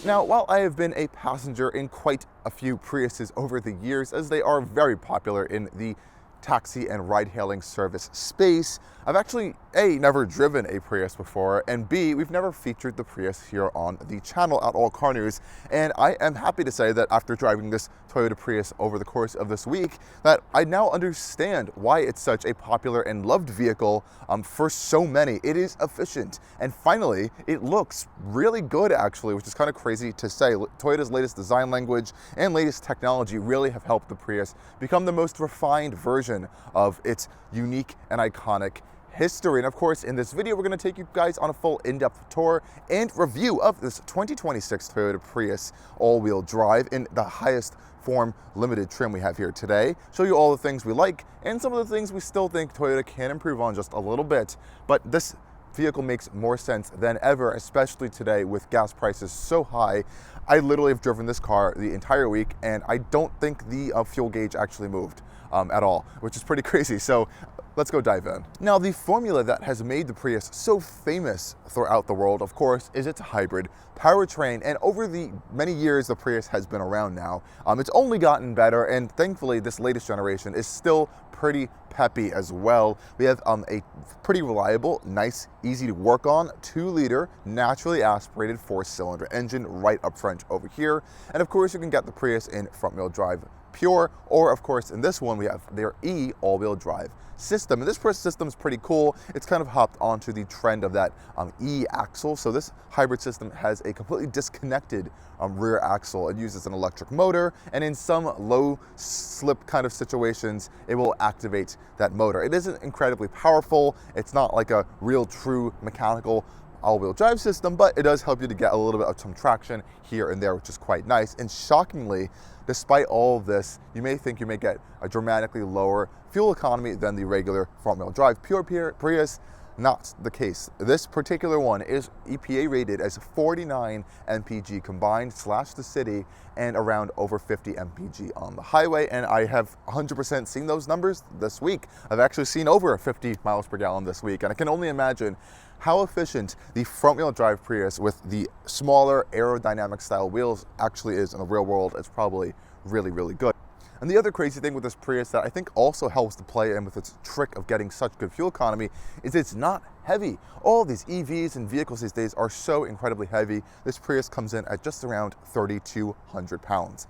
Now, while I have been a passenger in quite a few Priuses over the years, as they are very popular in the taxi and ride-hailing service space, I've actually, A, never driven a Prius before, and B, we've never featured the Prius here on the channel at Allcarnews. And I am happy to say that after driving this Toyota Prius over the course of this week, that I now understand why it's such a popular and loved vehicle for so many. It is efficient, and finally, it looks really good actually, which is kind of crazy to say. Toyota's latest design language and latest technology really have helped the Prius become the most refined version of its unique and iconic history. And of course, in this video, we're going to take you guys on a full in-depth tour and review of this 2026 Toyota Prius all-wheel drive in the highest form limited trim we have here today. Show you all the things we like and some of the things we still think Toyota can improve on just a little bit. But this vehicle makes more sense than ever, especially today with gas prices so high. I literally have driven this car the entire week, and I don't think the fuel gauge actually moved at all, which is pretty crazy. So let's go dive in. Now, the formula that has made the Prius so famous throughout the world, of course, is its hybrid powertrain. And over the many years the Prius has been around now, it's only gotten better, and thankfully this latest generation is still pretty peppy as well. We have a pretty reliable, nice, easy to work on 2-liter naturally aspirated 4-cylinder engine right up front over here. And of course, you can get the Prius in front-wheel drive pure, or of course in this one we have their E all-wheel drive system. And this system is pretty cool. It's kind of hopped onto the trend of that E axle. So this hybrid system has a completely disconnected rear axle. It uses an electric motor, and in some low slip kind of situations, it will activate that motor. It isn't incredibly powerful. It's not like a real true mechanical all-wheel drive system, but it does help you to get a little bit of some traction here and there, which is quite nice. And shockingly, despite all of this, you may think you may get a dramatically lower fuel economy than the regular front-wheel drive pure Prius. Not the case. This particular one is EPA rated as 49 mpg combined / the city, and around over 50 mpg on the highway. And I have 100% seen those numbers this week. I've actually seen over 50 miles per gallon this week, and I can only imagine how efficient the front-wheel drive Prius with the smaller aerodynamic style wheels actually is in the real world. It's probably really, really good. And the other crazy thing with this Prius that I think also helps to play in with its trick of getting such good fuel economy is it's not heavy. All these EVs and vehicles these days are so incredibly heavy. This Prius comes in at just around 3,200 pounds.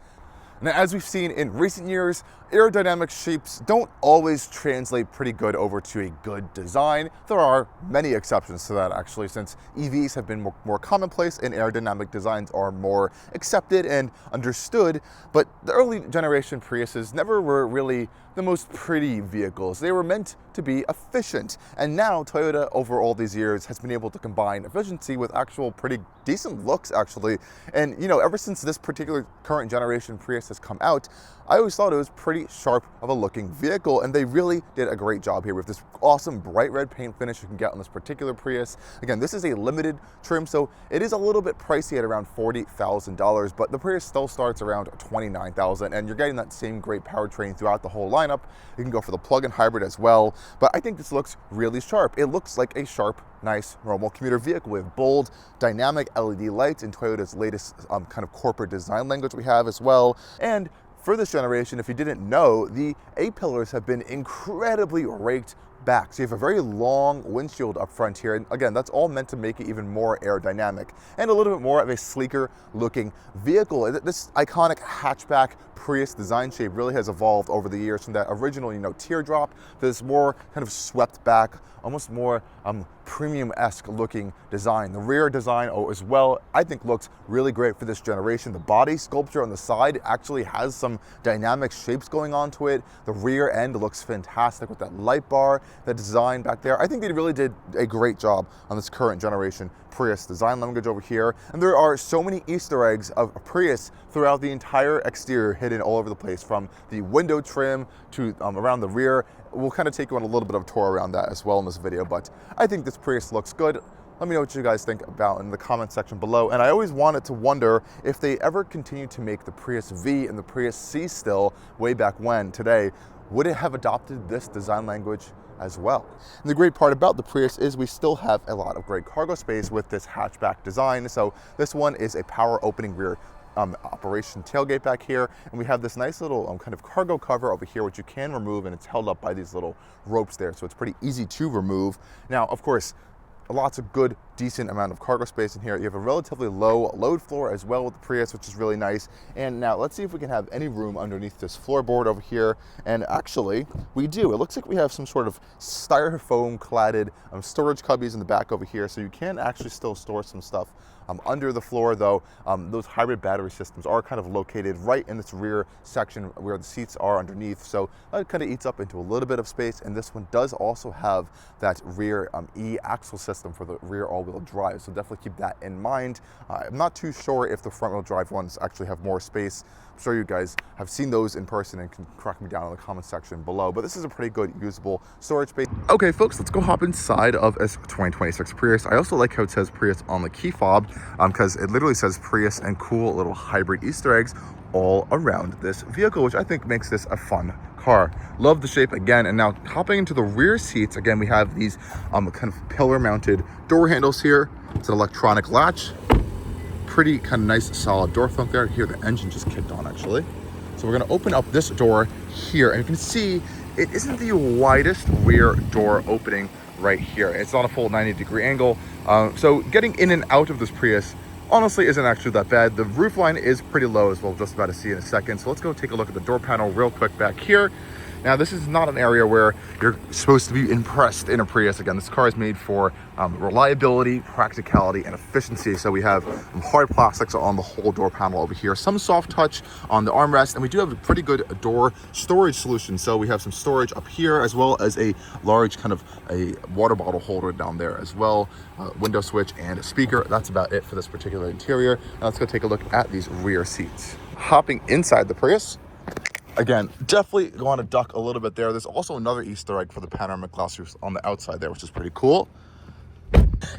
Now, as we've seen in recent years, aerodynamic shapes don't always translate pretty good over to a good design. There are many exceptions to that, actually, since EVs have been more commonplace and aerodynamic designs are more accepted and understood. But the early generation Priuses never were really the most pretty vehicles. They were meant to be efficient. And now Toyota, over all these years, has been able to combine efficiency with actual pretty decent looks, actually. And, you know, ever since this particular current generation Prius has come out, I always thought it was pretty sharp of a looking vehicle, and they really did a great job here with this awesome bright red paint finish you can get on this particular Prius. Again, this is a limited trim, so it is a little bit pricey at around $40,000, but the Prius still starts around $29,000, and you're getting that same great powertrain throughout the whole lineup. You can go for the plug-in hybrid as well, but I think this looks really sharp. It looks like a sharp, nice, normal commuter vehicle with bold, dynamic LED lights in Toyota's latest kind of corporate design language we have as well. And for this generation, if you didn't know, the A-pillars have been incredibly raked back. So you have a very long windshield up front here. And again, that's all meant to make it even more aerodynamic and a little bit more of a sleeker looking vehicle. This iconic hatchback Prius design shape really has evolved over the years from that original, you know, teardrop to this more kind of swept back, almost more premium-esque looking design. The rear design as well, I think looks really great for this generation. The body sculpture on the side actually has some dynamic shapes going on to it. The rear end looks fantastic with that light bar, that design back there. I think they really did a great job on this current generation Prius design language over here. And there are so many Easter eggs of Prius throughout the entire exterior, hidden all over the place, from the window trim to around the rear. We'll kind of take you on a little bit of a tour around that as well in this video, but I think this Prius looks good. Let me know what you guys think about in the comment section below. And I always wanted to wonder if they ever continue to make the Prius V and the Prius C still way back when. Today, would it have adopted this design language as well? And the great part about the Prius is we still have a lot of great cargo space with this hatchback design. So this one is a power opening rear operation tailgate back here, and we have this nice little kind of cargo cover over here which you can remove, and it's held up by these little ropes there, so it's pretty easy to remove. Now of course, lots of good, decent amount of cargo space in here. You have a relatively low load floor as well with the Prius, which is really nice. And now let's see if we can have any room underneath this floorboard over here. And actually, we do. It looks like we have some sort of styrofoam cladded storage cubbies in the back over here, so you can actually still store some stuff under the floor, though. Those hybrid battery systems are kind of located right in this rear section where the seats are underneath, so it kind of eats up into a little bit of space. And this one does also have that rear e-axle system for the rear all-wheel drive, so definitely keep that in mind. I'm not too sure if the front-wheel drive ones actually have more space. I'm sure you guys have seen those in person and can correct me down in the comment section below, but this is a pretty good usable storage space. Okay folks, let's go hop inside of a 2026 Prius. I also like how it says Prius on the key fob, because it literally says Prius and cool little hybrid Easter eggs all around this vehicle, which I think makes this a fun car. Love the shape again. And now hopping into the rear seats, again, we have these kind of pillar mounted door handles here. It's an electronic latch. Pretty kind of nice solid door thump there. Here, the engine just kicked on actually. So we're gonna open up this door here, and you can see it isn't the widest rear door opening right here. It's on a full 90-degree angle. So getting in and out of this Prius honestly isn't actually that bad. The roof line is pretty low as well, just about to see in a second. So let's go take a look at the door panel real quick back here. Now, this is not an area where you're supposed to be impressed in a Prius. Again, this car is made for reliability, practicality, and efficiency. So we have hard plastics on the whole door panel over here, some soft touch on the armrest, and we do have a pretty good door storage solution. So we have some storage up here, as well as a large kind of a water bottle holder down there as well, window switch and a speaker. That's about it for this particular interior. Now let's go take a look at these rear seats. Hopping inside the Prius, again, definitely going to duck a little bit there. There's also another Easter egg for the panoramic glass roofs on the outside there, which is pretty cool.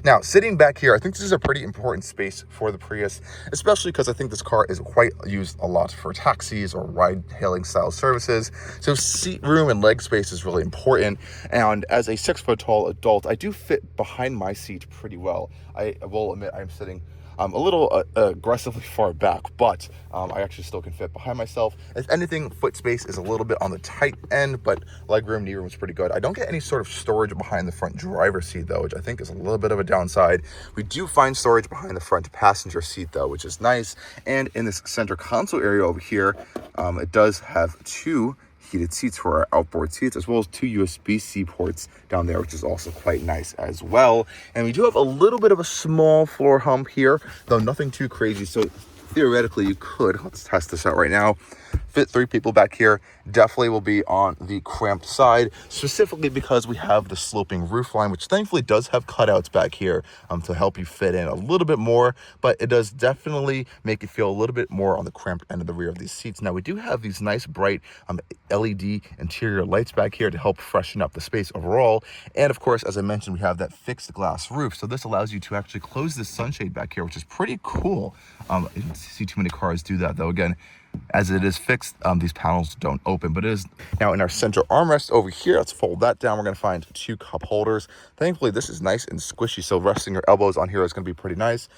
Now, sitting back here, I think this is a pretty important space for the Prius, especially because I think this car is quite used a lot for taxis or ride-hailing style services. So seat room and leg space is really important. And as a 6-foot-tall adult, I do fit behind my seat pretty well. I will admit I'm sitting a little aggressively far back, but I actually still can fit behind myself. If anything, foot space is a little bit on the tight end, but leg room, knee room is pretty good. I don't get any sort of storage behind the front driver's seat though, which I think is a little bit of a downside. We do find storage behind the front passenger seat though, which is nice. And in this center console area over here, it does have 2 heated seats for our outboard seats, as well as 2 USB-C ports down there, which is also quite nice as well. And we do have a little bit of a small floor hump here, though nothing too crazy. So theoretically you could, let's test this out right now, fit 3 people back here. Definitely will be on the cramped side, specifically because we have the sloping roof line, which thankfully does have cutouts back here to help you fit in a little bit more, but it does definitely make you feel a little bit more on the cramped end of the rear of these seats. Now we do have these nice bright LED interior lights back here to help freshen up the space overall. And of course, as I mentioned, we have that fixed glass roof, so this allows you to actually close this sunshade back here, which is pretty cool. I don't see too many cars do that though. Again, as it is fixed, these panels don't open, but it is. Now in our center armrest over here, let's fold that down. We're going to find 2 cup holders. Thankfully, this is nice and squishy, so resting your elbows on here is going to be pretty nice.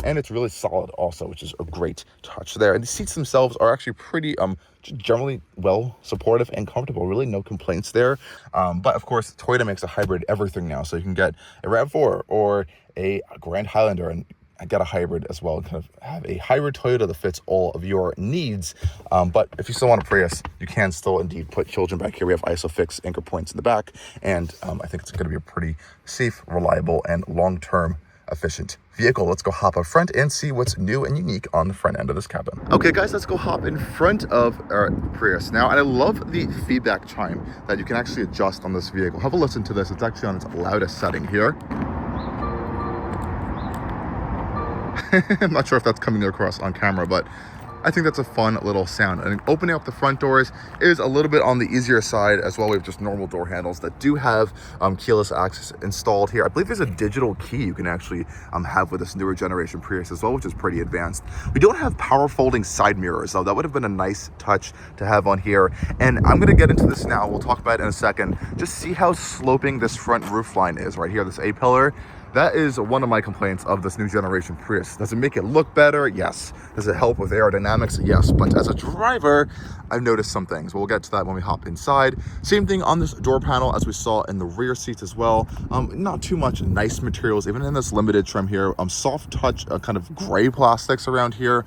And it's really solid also, which is a great touch there. And the seats themselves are actually pretty generally well supportive and comfortable. Really no complaints there. But of course, Toyota makes a hybrid everything now, so you can get a RAV4 or a Grand Highlander, and I got a hybrid as well, kind of have a hybrid Toyota that fits all of your needs. But if you still want a Prius, you can still indeed put children back here. We have ISOFIX anchor points in the back, and I think it's going to be a pretty safe, reliable, and long-term efficient vehicle. Let's go hop up front and see what's new and unique on the front end of this cabin. Okay guys, let's go hop in front of our Prius now. And I love the feedback chime that you can actually adjust on this vehicle. Have a listen to this. It's actually on its loudest setting here. I'm not sure if that's coming across on camera, but I think that's a fun little sound. And opening up the front doors is a little bit on the easier side as well. We have just normal door handles that do have keyless access installed here. I believe there's a digital key you can actually have with this newer generation Prius as well, which is pretty advanced. We don't have power folding side mirrors, though. That would have been a nice touch to have on here. And I'm going to get into this now. We'll talk about it in a second. Just see how sloping this front roof line is right here, this A-pillar. That is one of my complaints of this new generation Prius. Does it make it look better? Yes. Does it help with aerodynamics? Yes. But as a driver, I've noticed some things. We'll get to that when we hop inside. Same thing on this door panel as we saw in the rear seats as well. Not too much nice materials, even in this limited trim here. Soft touch, kind of gray plastics around here.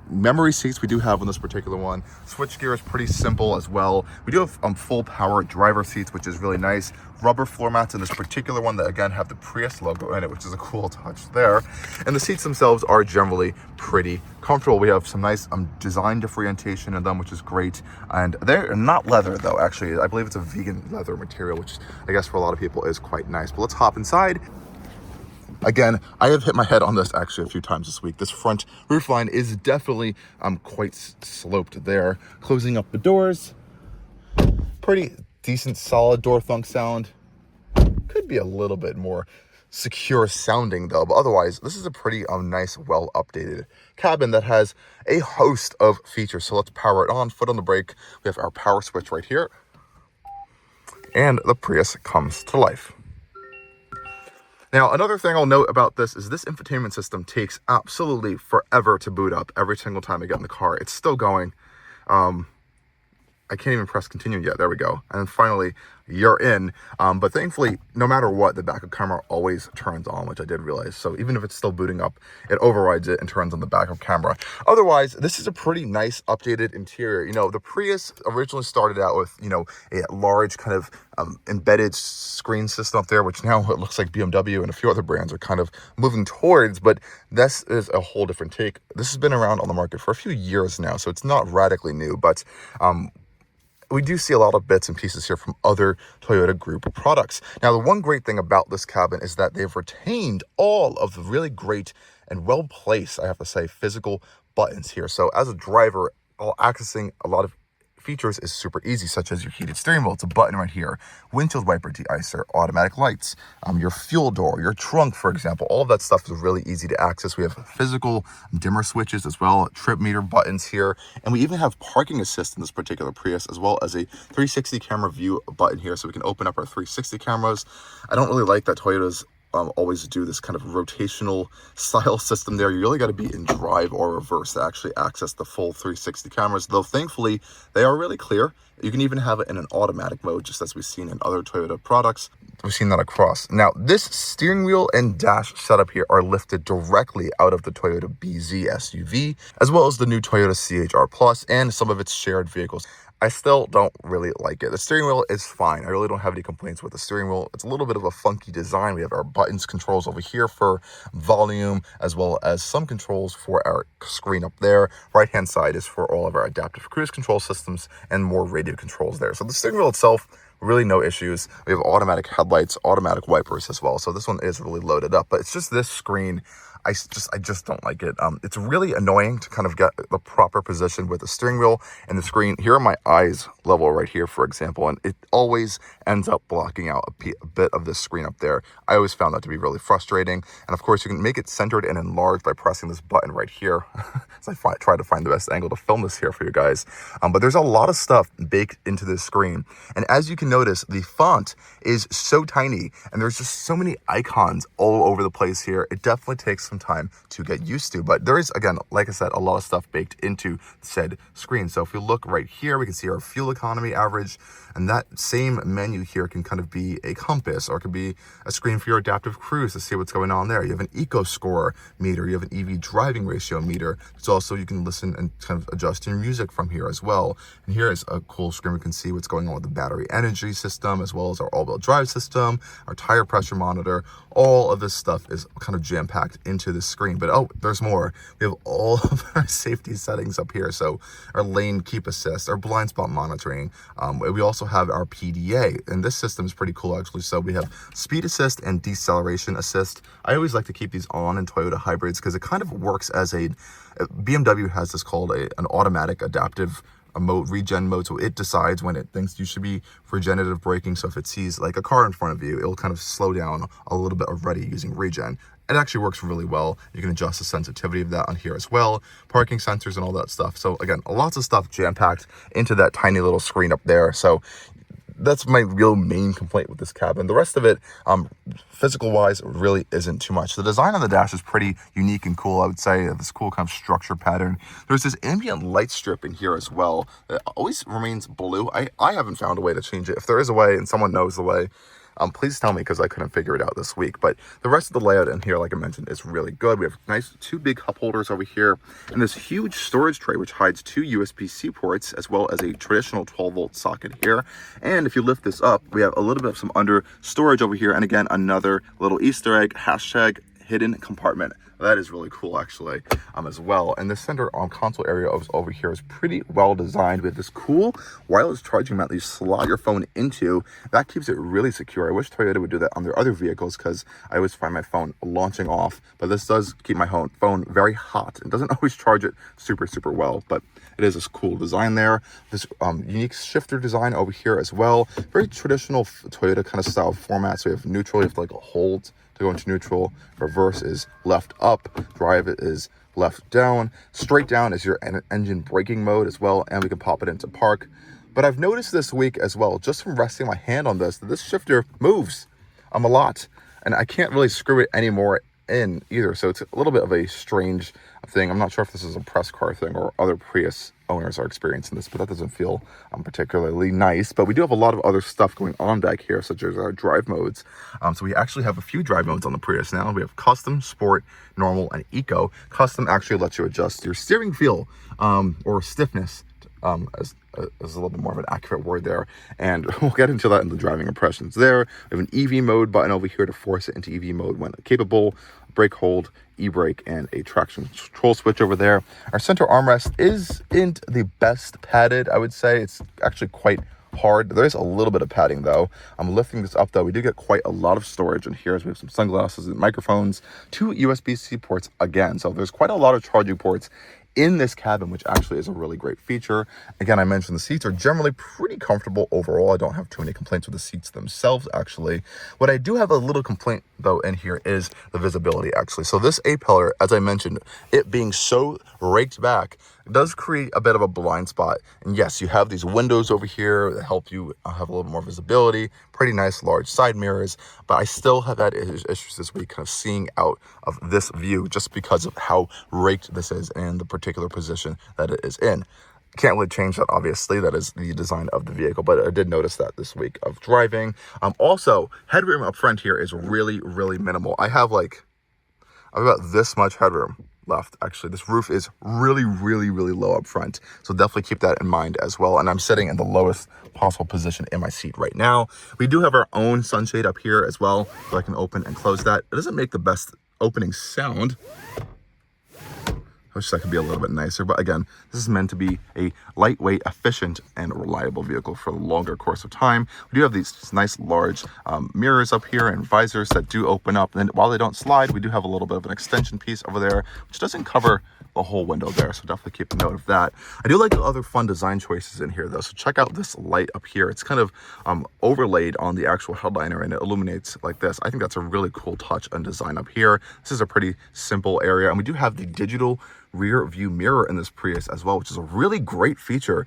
Memory seats we do have on this particular one. Switch gear is pretty simple as well. We do have full power driver seats, which is really nice. Rubber floor mats in this particular one that again have the Prius logo in it, which is a cool touch there. And the seats themselves are generally pretty comfortable. We have some nice design differentiation in them, which is great. And they're not leather though, actually. I believe it's a vegan leather material, which I guess for a lot of people is quite nice. But let's hop inside. Again, I have hit my head on this actually a few times this week. This front roof line is definitely quite sloped there. Closing up the doors, pretty decent solid door thunk sound. Could be a little bit more secure sounding though, but otherwise this is a pretty nice, well updated cabin that has a host of features. So let's power it on. Foot on the brake. We have our power switch right here, and the Prius comes to life. Now, another thing I'll note about this is this infotainment system takes absolutely forever to boot up. Every single time I get in the car, it's still going. I can't even press continue yet. There we go. And then finally, you're in. But thankfully, no matter what, the backup camera always turns on, which I did realize. So even if it's still booting up, it overrides it and turns on the backup camera. Otherwise, this is a pretty nice updated interior. You know, the Prius originally started out with, you know, a large kind of embedded screen system up there, which now it looks like BMW and a few other brands are kind of moving towards. But this is a whole different take. This has been around on the market for a few years now, so it's not radically new, but we do see a lot of bits and pieces here from other Toyota Group products. Now, the one great thing about this cabin is that they've retained all of the really great and well-placed, I have to say, physical buttons here. So as a driver, accessing a lot of features is super easy, such as your heated steering wheel. It's a button right here. Windshield wiper deicer, automatic lights, your fuel door, your trunk, for example. All of that stuff is really easy to access. We have physical dimmer switches as well, trip meter buttons here, and we even have parking assist in this particular Prius, as well as a 360 camera view button here, so we can open up our 360 cameras. I don't really like that Toyota's always do this kind of rotational style system there. You really got to be in drive or reverse to actually access the full 360 cameras, though thankfully they are really clear. You can even have it in an automatic mode, just as we've seen in other Toyota products. We've seen that across. Now, this steering wheel and dash setup here are lifted directly out of the Toyota BZ SUV, as well as the new Toyota CHR Plus and some of its shared vehicles. I still don't really like it. The steering wheel is fine. I really don't have any complaints with the steering wheel. It's a little bit of a funky design. We have our buttons controls over here for volume, as well as some controls for our screen up there. Right hand side is for all of our adaptive cruise control systems and more radio controls there. So the steering wheel itself, really no issues. We have automatic headlights, automatic wipers as well. So this one is really loaded up, but it's just this screen. I just don't like it. It's really annoying to kind of get the proper position with the steering wheel and the screen. Here are my eyes level right here, for example, and it always ends up blocking out a bit of the screen up there. I always found that to be really frustrating. And of course, you can make it centered and enlarged by pressing this button right here. So I try to find the best angle to film this here for you guys. But there's a lot of stuff baked into this screen. And as you can notice, the font is so tiny and there's just so many icons all over the place here. It definitely takes some time to get used to, but there is, again, like I said, a lot of stuff baked into said screen. So if we look right here, we can see our fuel economy average, and that same menu here can kind of be a compass, or it could be a screen for your adaptive cruise to see what's going on there. You have an eco score meter, you have an EV driving ratio meter. It's also, you can listen and kind of adjust your music from here as well. And here is a cool screen. We can see what's going on with the battery energy system, as well as our all-wheel drive system, our tire pressure monitor. All of this stuff is kind of jam-packed into into the screen. But oh, there's more. We have all of our safety settings up here. So our lane keep assist, our blind spot monitoring. We also have our PDA, and this system is pretty cool actually. So we have speed assist and deceleration assist. I always like to keep these on in Toyota hybrids because it kind of works as BMW has this called an automatic adaptive mode, regen mode. So it decides when it thinks you should be regenerative braking. So if it sees like a car in front of you, it'll kind of slow down a little bit already using regen. It actually works really well. You can adjust the sensitivity of that on here as well. Parking sensors and all that stuff. So again, lots of stuff jam-packed into that tiny little screen up there. So that's my real main complaint with this cabin. The rest of it, physical wise, really isn't too much. The design on the dash is pretty unique and cool, I would say. This cool kind of structure pattern. There's this ambient light strip in here as well. It always remains blue. I haven't found a way to change it. If there is a way and someone knows the way, please tell me, because I couldn't figure it out this week. But the rest of the layout in here, like I mentioned, is really good. We have nice 2 big cup holders over here and this huge storage tray which hides 2 USB-C ports as well as a traditional 12-volt socket here. And if you lift this up, we have a little bit of some under storage over here, and again another little Easter egg, hashtag hidden compartment. That is really cool actually, as well. And the center console area over here is pretty well designed with this cool wireless charging mount that you slot your phone into. That keeps it really secure. I wish Toyota would do that on their other vehicles because I always find my phone launching off, but this does keep my phone very hot. It doesn't always charge it super well, but it is this cool design there. This unique shifter design over here as well. Very traditional Toyota kind of style format. So you have neutral, you have to like hold to go into neutral. Reverse is left up, drive is left down, straight down is your engine braking mode as well, and we can pop it into park. But I've noticed this week as well, just from resting my hand on this, that this shifter moves a lot, and I can't really screw it anymore in either. So it's a little bit of a strange thing. I'm not sure if this is a press car thing or other Prius owners are experiencing this, but that doesn't feel particularly nice. But we do have a lot of other stuff going on back here, such as our drive modes. So we actually have a few drive modes on the Prius now. We have custom, sport, normal, and eco. Custom actually lets you adjust your steering feel or stiffness, as a little bit more of an accurate word there, and we'll get into that in the driving impressions there. We have an EV mode button over here to force it into EV mode when capable, brake hold, e-brake, and a traction control switch over there. Our center armrest isn't the best padded, I would say. It's actually quite hard. There is a little bit of padding though. I'm lifting this up though. We do get quite a lot of storage in here. So we have some sunglasses and microphones, 2 USB-C ports again. So there's quite a lot of charging ports in this cabin, which actually is a really great feature. Again, I mentioned the seats are generally pretty comfortable overall. I don't have too many complaints with the seats themselves, actually. What I do have a little complaint, though, in here is the visibility, actually. So this A-pillar, as I mentioned, it being so raked back, does create a bit of a blind spot. And yes, you have these windows over here that help you have a little more visibility, pretty nice large side mirrors, but I still have had issues this week kind of seeing out of this view just because of how raked this is and the particular position that it is in. Can't really change that, obviously. That is the design of the vehicle, but I did notice that this week of driving. Also, headroom up front here is really minimal. I have about this much headroom left. Actually, this roof is really low up front, so definitely keep that in mind as well. And I'm sitting in the lowest possible position in my seat right now. We do have our own sunshade up here as well, so I can open and close that. It doesn't make the best opening sound. I wish that could be a little bit nicer, but again, this is meant to be a lightweight, efficient, and reliable vehicle for a longer course of time. We do have these nice large mirrors up here and visors that do open up, and while they don't slide, we do have a little bit of an extension piece over there, which doesn't cover the whole window there, so definitely keep a note of that. I do like the other fun design choices in here though, so check out this light up here. It's kind of overlaid on the actual headliner and it illuminates like this. I think that's a really cool touch and design up here. This is a pretty simple area, and we do have the digital rear view mirror in this Prius as well, which is a really great feature.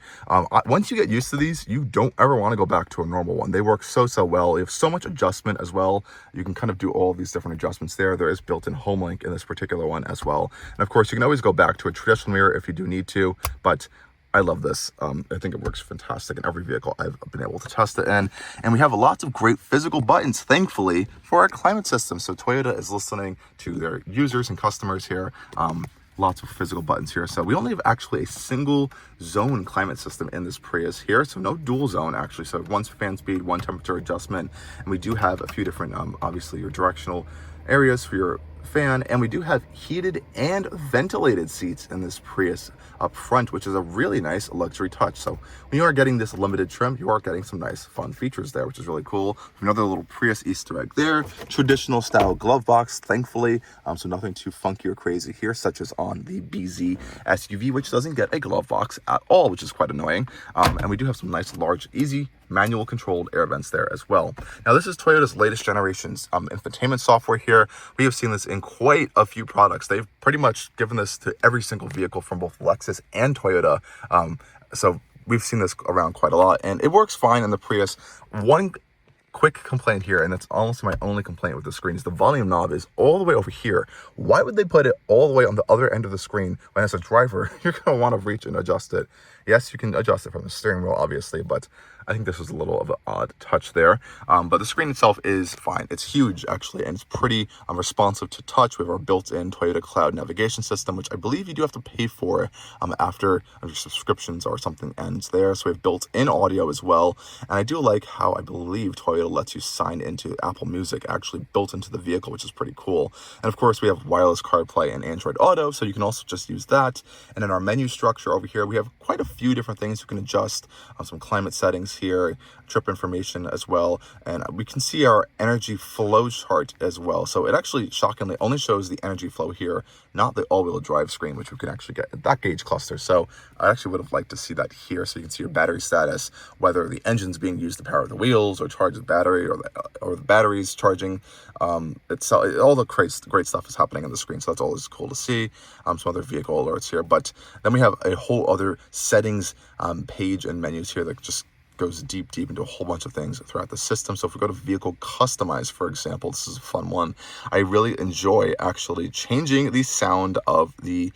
Once you get used to these, you don't ever want to go back to a normal one. They work so well. You have so much adjustment as well. You can kind of do all these different adjustments there. There is built-in home link in this particular one as well. And of course, you can always go back to a traditional mirror if you do need to, but I love this. I think it works fantastic in every vehicle I've been able to test it in. And we have lots of great physical buttons, thankfully, for our climate system. So Toyota is listening to their users and customers here. Lots of physical buttons here. So we only have actually a single zone climate system in this Prius here. So no dual zone actually. So one fan speed, one temperature adjustment. And we do have a few different, obviously your directional areas for your fan, and we do have heated and ventilated seats in this Prius up front, which is a really nice luxury touch. So when you are getting this limited trim, you are getting some nice fun features there, which is really cool. Another little Prius Easter egg there. Traditional style glove box, thankfully, so nothing too funky or crazy here, such as on the BZ SUV, which doesn't get a glove box at all, which is quite annoying. And we do have some nice large easy manual controlled air vents there as well. Now this is Toyota's latest generation's infotainment software here. We have seen this in quite a few products. They've pretty much given this to every single vehicle from both Lexus and Toyota. So we've seen this around quite a lot, and it works fine in the Prius. One quick complaint here, and that's almost my only complaint with the screen, is the volume knob is all the way over here. Why would they put it all the way on the other end of the screen when as a driver, you're going to want to reach and adjust it? Yes, you can adjust it from the steering wheel, obviously, but I think this is a little of an odd touch there. But the screen itself is fine. It's huge, actually, and it's pretty responsive to touch. We have our built-in Toyota Cloud navigation system, which I believe you do have to pay for after your subscriptions or something ends there. So we have built-in audio as well. And I do like how I believe Toyota lets you sign into Apple Music actually built into the vehicle, which is pretty cool. And of course, we have wireless CarPlay and Android Auto, so you can also just use that. And in our menu structure over here, we have quite a few different things you can adjust. Some climate settings here, trip information as well, and we can see our energy flow chart as well. So it actually shockingly only shows the energy flow here, not the all-wheel drive screen, which we can actually get at that gauge cluster. So I actually would have liked to see that here, so you can see your battery status, whether the engine's being used to power the wheels or charge the battery, or the battery's charging. All the great stuff is happening on the screen, so that's always cool to see. Some other vehicle alerts here, but then we have a whole other settings page and menus here that just goes deep into a whole bunch of things throughout the system. So if we go to vehicle customize, for example, this is a fun one. I really enjoy actually changing the sound of the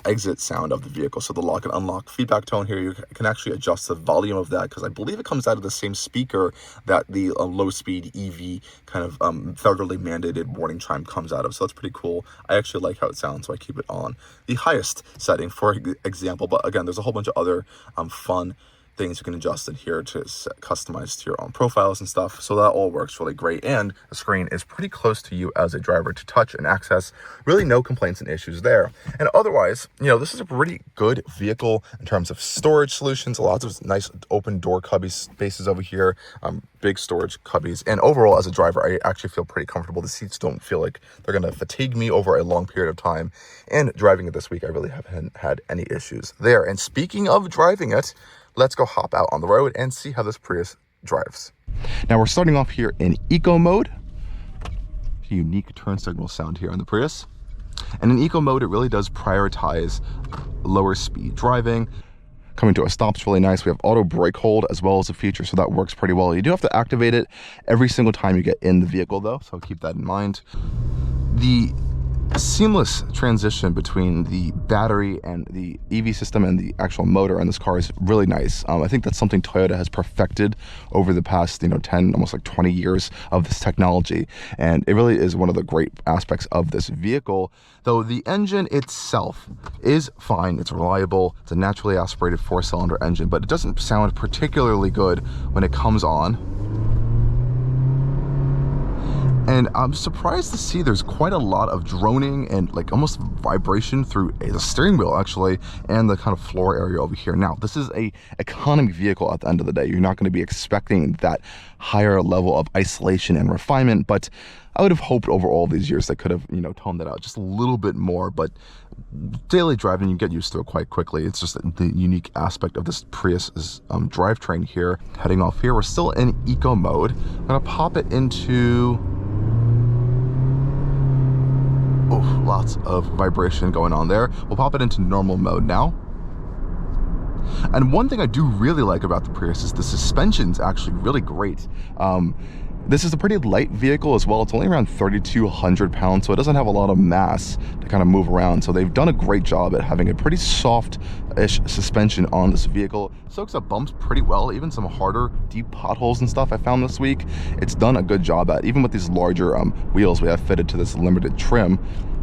exit sound of the vehicle. So the lock and unlock feedback tone here, you can actually adjust the volume of that, because I believe it comes out of the same speaker that the low speed EV kind of federally mandated warning chime comes out of. So that's pretty cool. I actually like how it sounds, so I keep it on the highest setting, for example. But again, there's a whole bunch of other fun things you can adjust in here to customize to your own profiles and stuff. So that all works really great. And the screen is pretty close to you as a driver to touch and access. Really no complaints and issues there. And otherwise, this is a pretty good vehicle in terms of storage solutions. Lots of nice open door cubby spaces over here, big storage cubbies. And overall, as a driver, I actually feel pretty comfortable. The seats don't feel like they're going to fatigue me over a long period of time. And driving it this week, I really haven't had any issues there. And speaking of driving it, let's go hop out on the road and see how this Prius drives. Now we're starting off here in eco mode. Unique turn signal sound here on the Prius. And in eco mode, it really does prioritize lower speed driving. Coming to a stop's really nice. We have auto brake hold as well as a feature, so that works pretty well. You do have to activate it every single time you get in the vehicle though, so keep that in mind. The seamless transition between the battery and the EV system and the actual motor on this car is really nice. I think that's something Toyota has perfected over the past 10, almost like 20 years of this technology, and it really is one of the great aspects of this vehicle. Though the engine itself is fine, it's reliable, it's a naturally aspirated 4-cylinder engine, but it doesn't sound particularly good when it comes on. And I'm surprised to see there's quite a lot of droning and like almost vibration through the steering wheel actually, and the kind of floor area over here. Now, this is a economy vehicle at the end of the day. You're not going to be expecting that higher level of isolation and refinement, but I would have hoped over all these years they could have, toned that out just a little bit more. But daily driving, you get used to it quite quickly. It's just the unique aspect of this Prius's drivetrain here. Heading off here, we're still in eco mode. I'm gonna pop it into lots of vibration going on there. We'll pop it into normal mode now. And one thing I do really like about the Prius is the suspension's actually really great. This is a pretty light vehicle as well. It's only around 3,200 pounds, so it doesn't have a lot of mass to kind of move around. So they've done a great job at having a pretty soft-ish suspension on this vehicle. Soaks up bumps pretty well, even some harder, deep potholes and stuff I found this week. It's done a good job at, even with these larger wheels we have fitted to this limited trim.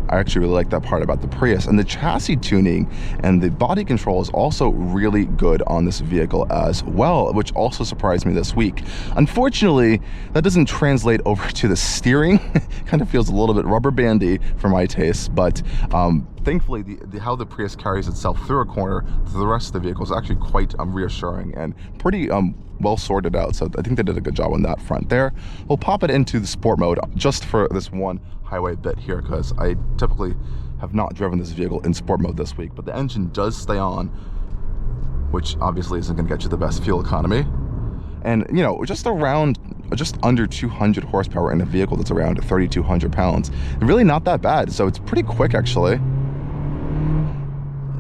I actually really like that part about the Prius. And the chassis tuning and the body control is also really good on this vehicle as well, which also surprised me this week. Unfortunately, that doesn't translate over to the steering. Kind of feels a little bit rubber bandy for my taste, but thankfully how the Prius carries itself through a corner to the rest of the vehicle is actually quite reassuring and pretty well sorted out. So I think they did a good job on that front there. We'll pop it into the sport mode just for this one highway bit here, because I typically have not driven this vehicle in sport mode this week, but the engine does stay on, which obviously isn't going to get you the best fuel economy. And you know, just under 200 horsepower in a vehicle that's around 3,200 pounds. Really not that bad. So it's pretty quick actually.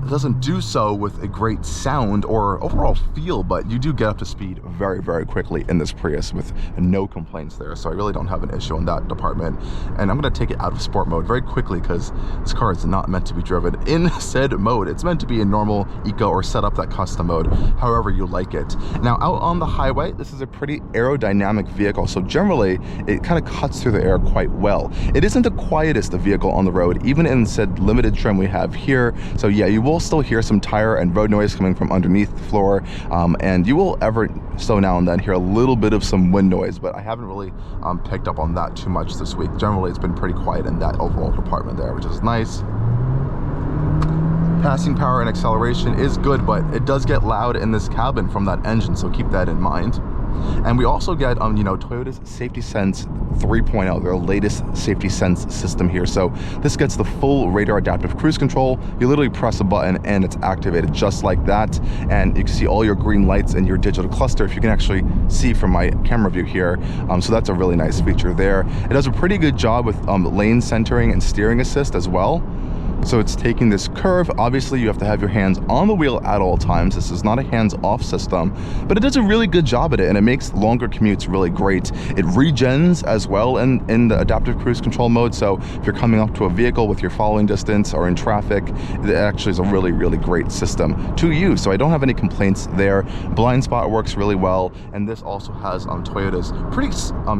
It doesn't do so with a great sound or overall feel, but you do get up to speed very, very quickly in this Prius with no complaints there. So I really don't have an issue in that department. And I'm going to take it out of sport mode very quickly because this car is not meant to be driven in said mode. It's meant to be in normal, eco, or set up that custom mode, however you like it. Now out on the highway, this is a pretty aerodynamic vehicle. So generally it kind of cuts through the air quite well. It isn't the quietest vehicle on the road, even in said limited trim we have here. So yeah, you will still hear some tire and road noise coming from underneath the floor, and you will ever so now and then hear a little bit of some wind noise, but I haven't really picked up on that too much this week. Generally it's been pretty quiet in that overall department there, which is nice. Passing power and acceleration is good, but it does get loud in this cabin from that engine, so keep that in mind. And we also get you know, Toyota's Safety Sense 3.0, their latest safety sense system here. So this gets the full radar adaptive cruise control. You literally press a button and it's activated just like that, and you can see all your green lights in your digital cluster, if you can actually see from my camera view here. So that's a really nice feature there. It does a pretty good job with lane centering and steering assist as well. So it's taking this curve. Obviously you have to have your hands on the wheel at all times. This is not a hands-off system, but it does a really good job at it, and it makes longer commutes really great. It regens as well in the adaptive cruise control mode. So if you're coming up to a vehicle with your following distance or in traffic, it actually is a really, really great system to use. So I don't have any complaints there. Blind spot works really well, and this also has Toyota's pretty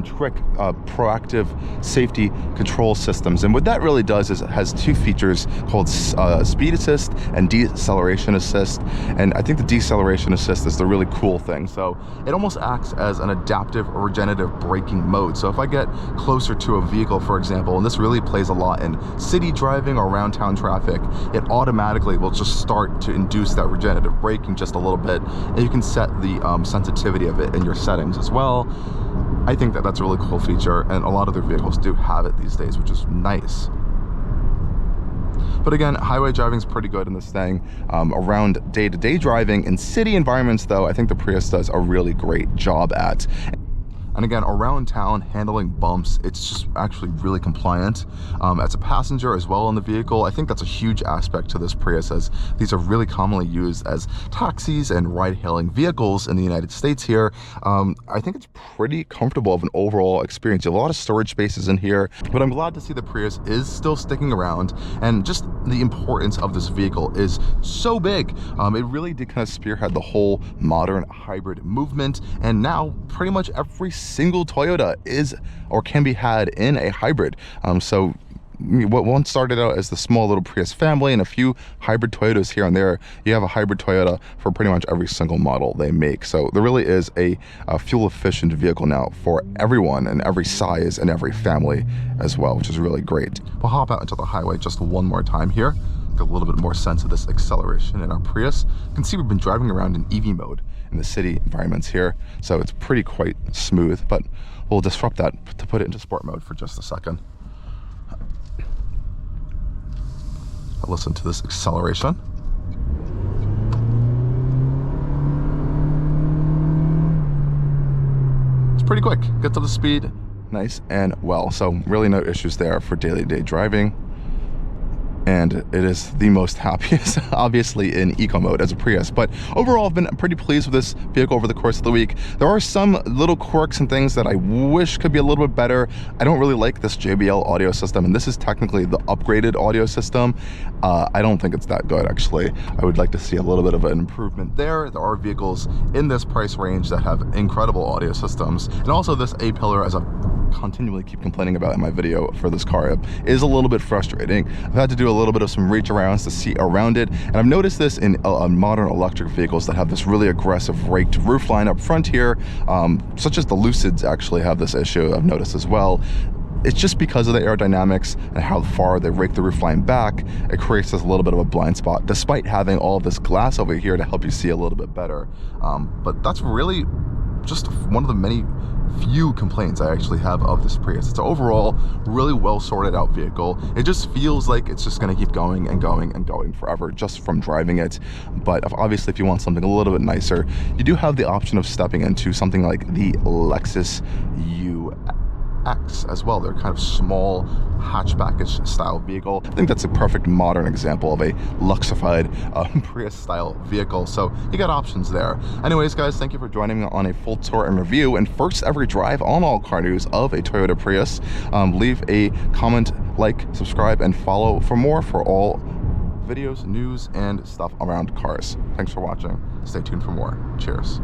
trick proactive safety control systems. And what that really does is it has two features called speed assist and deceleration assist, and I think the deceleration assist is the really cool thing. So it almost acts as an adaptive or regenerative braking mode. So if I get closer to a vehicle, for example, and this really plays a lot in city driving or around town traffic, it automatically will just start to induce that regenerative braking just a little bit, and you can set the sensitivity of it in your settings as well. I think that that's a really cool feature, and a lot of their vehicles do have it these days, which is nice. But again, highway driving is pretty good in this thing. Around day-to-day driving in city environments though, I think the Prius does a really great job at. And again, around town, handling bumps, it's just actually really compliant. As a passenger as well in the vehicle, I think that's a huge aspect to this Prius, as these are really commonly used as taxis and ride-hailing vehicles in the United States here. I think it's pretty comfortable of an overall experience. You have a lot of storage spaces in here, but I'm glad to see the Prius is still sticking around, and just the importance of this vehicle is so big. It really did kind of spearhead the whole modern hybrid movement, and now pretty much every single Toyota is or can be had in a hybrid. So what once started out as the small little Prius family and a few hybrid Toyotas here and there, you have a hybrid Toyota for pretty much every single model they make. So there really is a fuel efficient vehicle now for everyone and every size and every family as well, which is really great. We'll hop out into the highway just one more time here, get a little bit more sense of this acceleration in our Prius. You can see we've been driving around in EV mode in the city environments here, so it's pretty quite smooth, but we'll disrupt that to put it into sport mode for just a second. I'll listen to this acceleration. It's pretty quick, gets up to speed nice and well, so really no issues there for daily driving. And it is the most happiest, obviously, in eco mode as a Prius. But overall, I've been pretty pleased with this vehicle over the course of the week. There are some little quirks and things that I wish could be a little bit better. I don't really like this JBL audio system, and this is technically the upgraded audio system. I don't think it's that good, actually. I would like to see a little bit of an improvement there. There are vehicles in this price range that have incredible audio systems, and also this A-pillar as a continually keep complaining about in my video for this car. It is a little bit frustrating. I've had to do a little bit of some reach arounds to see around it, and I've noticed this in modern electric vehicles that have this really aggressive raked roofline up front here, such as the Lucids actually have this issue, I've noticed as well. It's just because of the aerodynamics and how far they rake the roofline back, it creates this little bit of a blind spot, despite having all of this glass over here to help you see a little bit better. But that's really just one of the many few complaints I actually have of this Prius. It's an overall really well sorted out vehicle. It just feels like it's just going to keep going and going and going forever just from driving it. But obviously, if you want something a little bit nicer, you do have the option of stepping into something like the Lexus UX as well. They're kind of small hatchbackish style vehicle. I think that's a perfect modern example of a luxified Prius style vehicle. So you got options there. Anyways, guys, thank you for joining me on a full tour and review and first ever drive on Allcarnews of a Toyota Prius. Leave a comment, like, subscribe, and follow for more for all videos, news, and stuff around cars. Thanks for watching. Stay tuned for more. Cheers.